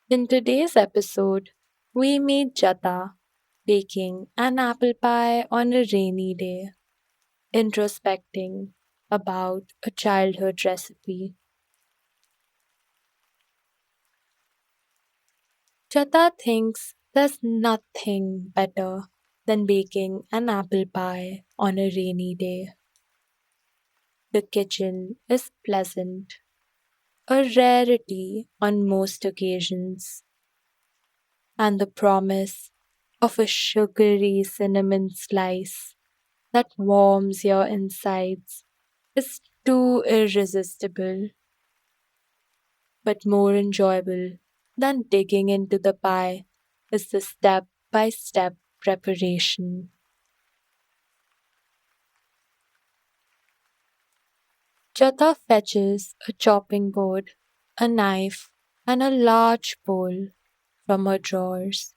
In today's episode, we meet Jata baking an apple pie on a rainy day, introspecting about a childhood recipe. Jata thinks there's nothing better than baking an apple pie on a rainy day. The kitchen is pleasant, a rarity on most occasions, and the promise of a sugary cinnamon slice that warms your insides is too irresistible, but more enjoyable than digging into the pie is the step by step preparation. Jata fetches a chopping board, a knife, and a large bowl from her drawers.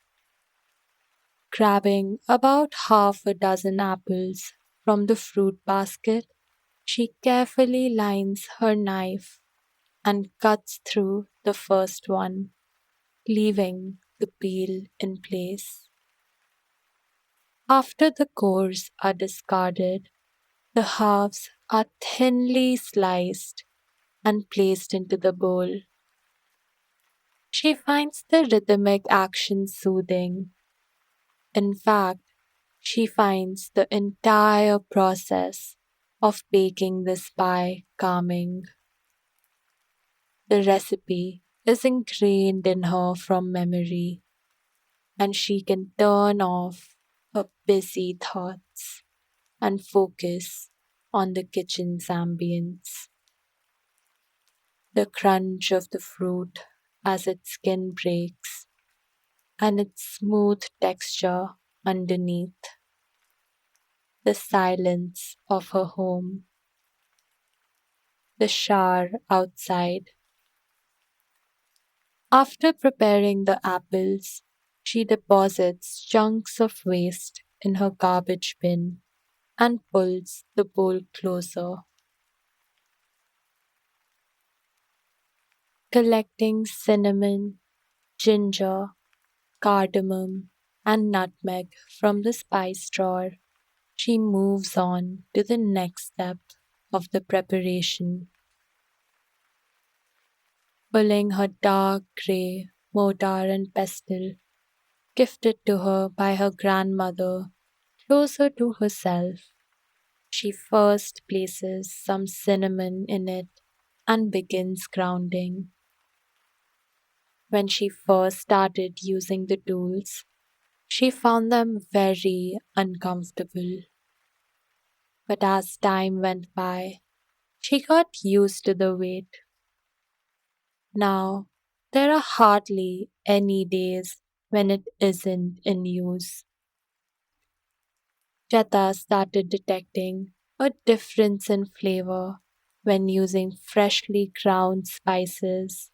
Grabbing about half a dozen apples from the fruit basket, she carefully lines her knife and cuts through the first one, leaving the peel in place. After the cores are discarded, the halves are thinly sliced and placed into the bowl. She finds the rhythmic action soothing. In fact, she finds the entire process of baking this pie calming. The recipe is ingrained in her from memory, and she can turn off her busy thoughts and focus on the kitchen's ambience. The crunch of the fruit as its skin breaks, and its smooth texture underneath, the silence of her home, the shower outside. After preparing the apples, she deposits chunks of waste in her garbage bin and pulls the bowl closer, collecting cinnamon, ginger, cardamom, and nutmeg from the spice drawer. She moves on to the next step of the preparation, pulling her dark grey mortar and pestle, gifted to her by her grandmother, closer to herself. She first places some cinnamon in it and begins grounding. When she first started using the tools, she found them very uncomfortable. But as time went by, she got used to the weight. Now, there are hardly any days when it isn't in use. Jata started detecting a difference in flavor when using freshly ground spices,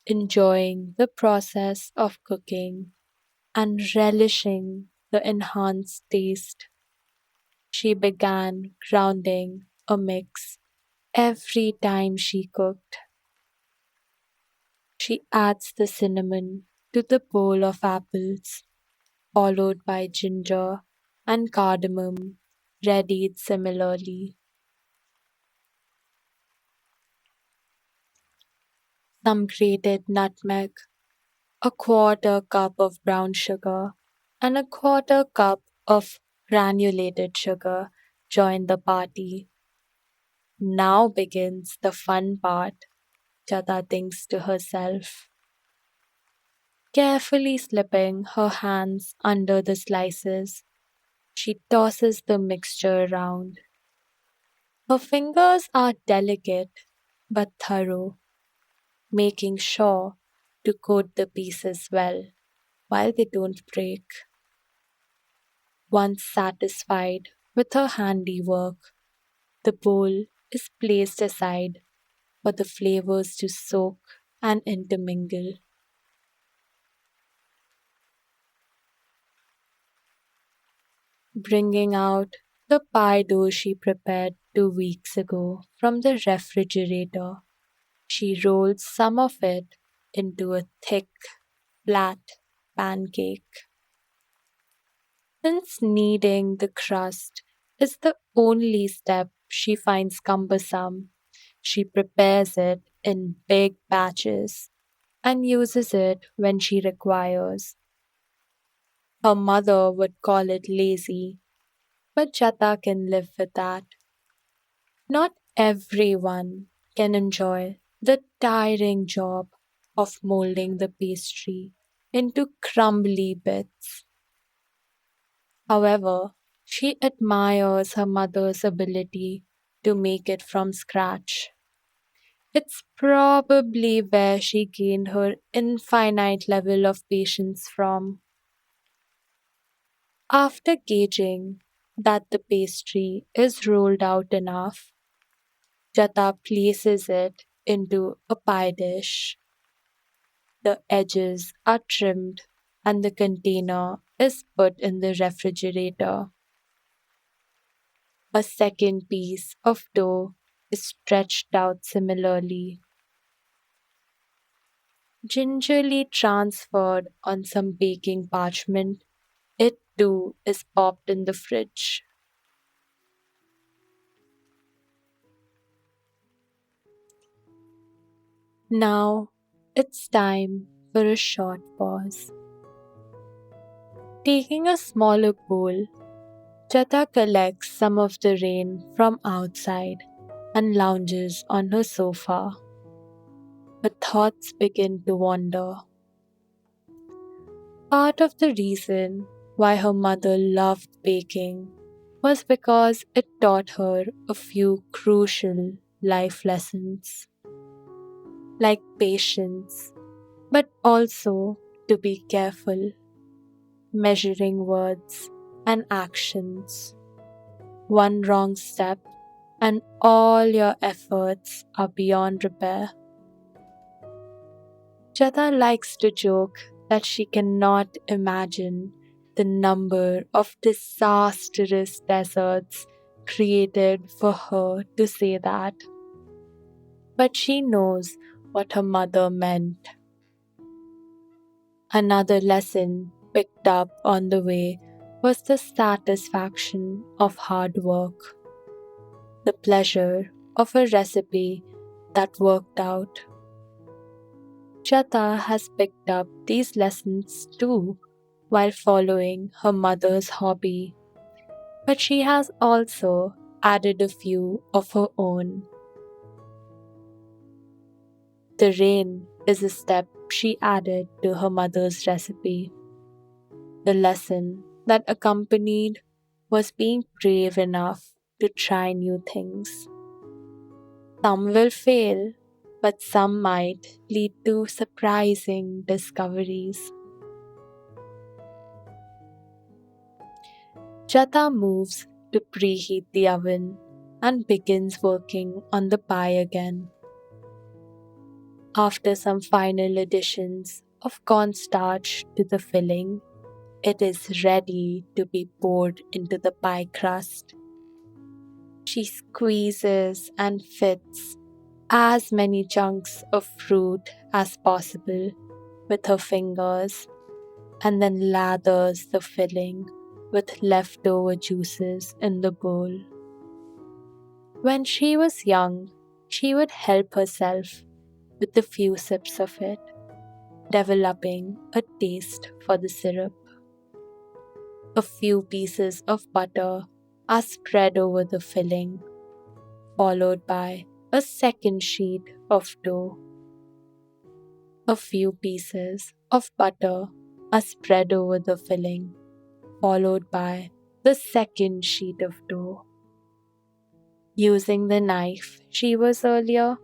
enjoying the process of cooking and relishing the enhanced taste. She began grounding a mix every time she cooked. She adds the cinnamon to the bowl of apples, followed by ginger and cardamom, readied similarly. Some grated nutmeg, a quarter cup of brown sugar, and a quarter cup of granulated sugar join the party. Now begins the fun part, Jata thinks to herself, carefully slipping her hands under the slices. She tosses the mixture around. Her fingers are delicate but thorough, making sure to coat the pieces well while they don't break. Once satisfied with her handiwork, the bowl is placed aside for the flavors to soak and intermingle. Bringing out the pie dough she prepared 2 weeks ago from the refrigerator, she rolls some of it into a thick, flat pancake. Since kneading the crust is the only step she finds cumbersome, she prepares it in big batches and uses it when she requires. Her mother would call it lazy, but Jata can live with that. Not everyone can enjoy the tiring job of molding the pastry into crumbly bits. However, she admires her mother's ability to make it from scratch. It's probably where she gained her infinite level of patience from. After gauging that the pastry is rolled out enough, Jata places it into a pie dish. The edges are trimmed and the container is put in the refrigerator. A second piece of dough is stretched out similarly, gingerly transferred on some baking parchment. It too is popped in the fridge. Now it's time for a short pause. Taking a smaller bowl, Jata collects some of the rain from outside and lounges on her sofa. Her thoughts begin to wander. Part of the reason why her mother loved baking was because it taught her a few crucial life lessons, like patience, but also to be careful, measuring words and actions. One wrong step, and all your efforts are beyond repair. Jata likes to joke that she cannot imagine the number of disastrous deserts created for her to say that. But she knows what her mother meant. Another lesson picked up on the way was the satisfaction of hard work, the pleasure of a recipe that worked out. Jata has picked up these lessons too while following her mother's hobby, but she has also added a few of her own. The rain is a step she added to her mother's recipe. The lesson that accompanied was being brave enough to try new things. Some will fail, but some might lead to surprising discoveries. Jata moves to preheat the oven and begins working on the pie again. After some final additions of cornstarch to the filling, it is ready to be poured into the pie crust. She squeezes and fits as many chunks of fruit as possible with her fingers and then lathers the filling with leftover juices in the bowl. When she was young, she would help herself with a few sips of it, developing a taste for the syrup. A few pieces of butter are spread over the filling, followed by a second sheet of dough. A few pieces of butter are spread over the filling, followed by the second sheet of dough. Using the knife she was earlier,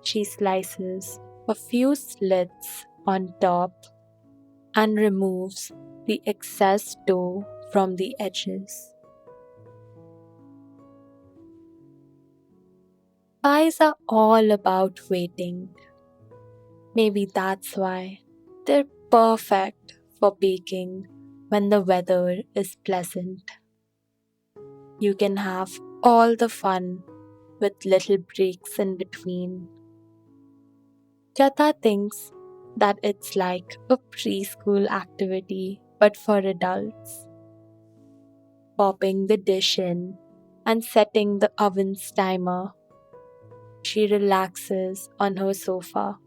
she slices a few slits on top and removes the excess dough from the edges. Pies are all about waiting. Maybe that's why they're perfect for baking when the weather is pleasant. You can have all the fun with little breaks in between. Jata thinks that it's like a preschool activity but for adults. Popping the dish in and setting the oven's timer, she relaxes on her sofa,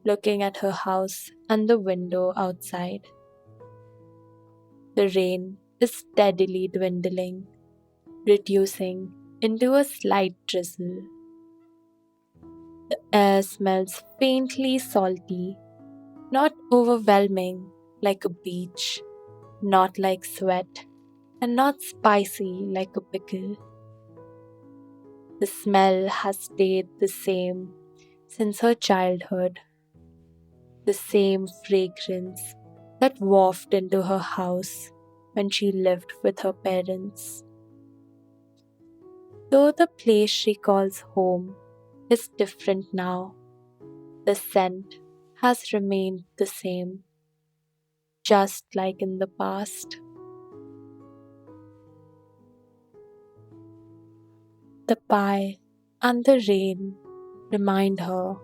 looking at her house and the window outside. The rain is steadily dwindling, reducing into a slight drizzle. The air smells faintly salty, not overwhelming like a beach, not like sweat, and not spicy like a pickle. The smell has stayed the same since her childhood, the same fragrance that wafted into her house when she lived with her parents. Though the place she calls home is different now, the scent has remained the same, just like in the past. The pie and the rain remind her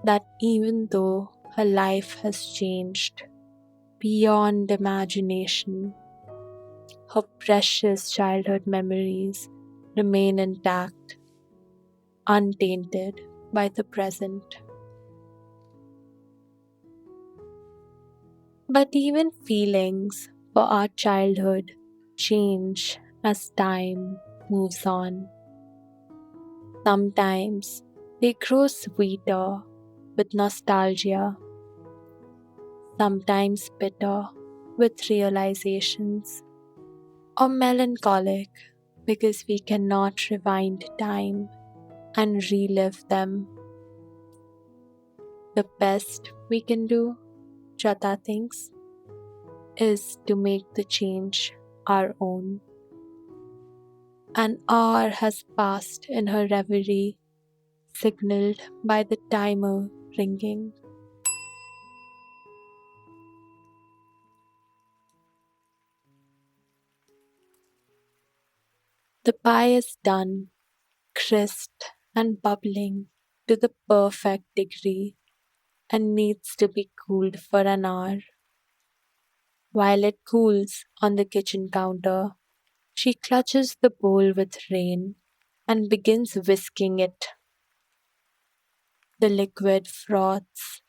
that even though her life has changed beyond imagination, her precious childhood memories remain intact, untainted by the present. But even feelings for our childhood change as time moves on. Sometimes they grow sweeter with nostalgia, sometimes bitter with realizations, or melancholic because we cannot rewind time and relive them. The best we can do, Jata thinks, is to make the change our own. An hour has passed in her reverie, signaled by the timer ringing. The pie is done, crisped and bubbling to the perfect degree, and needs to be cooled for an hour. While it cools on the kitchen counter, she clutches the bowl with rain and begins whisking it. The liquid froths,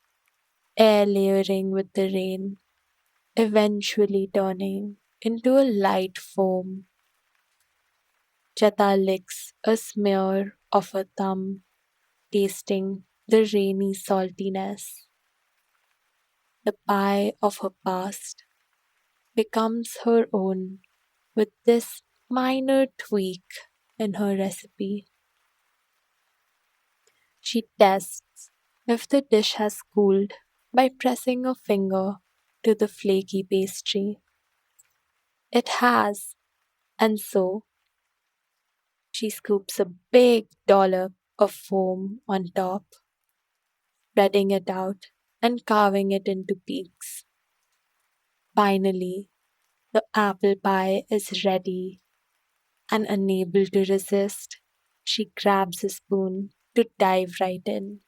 air layering with the rain, eventually turning into a light foam. Jata licks a smear of her thumb, tasting the rainy saltiness. The pie of her past becomes her own with this minor tweak in her recipe. She tests if the dish has cooled by pressing a finger to the flaky pastry. It has, and so she scoops a big dollop of foam on top, spreading it out and carving it into peaks. Finally, the apple pie is ready, and unable to resist, she grabs a spoon to dive right in.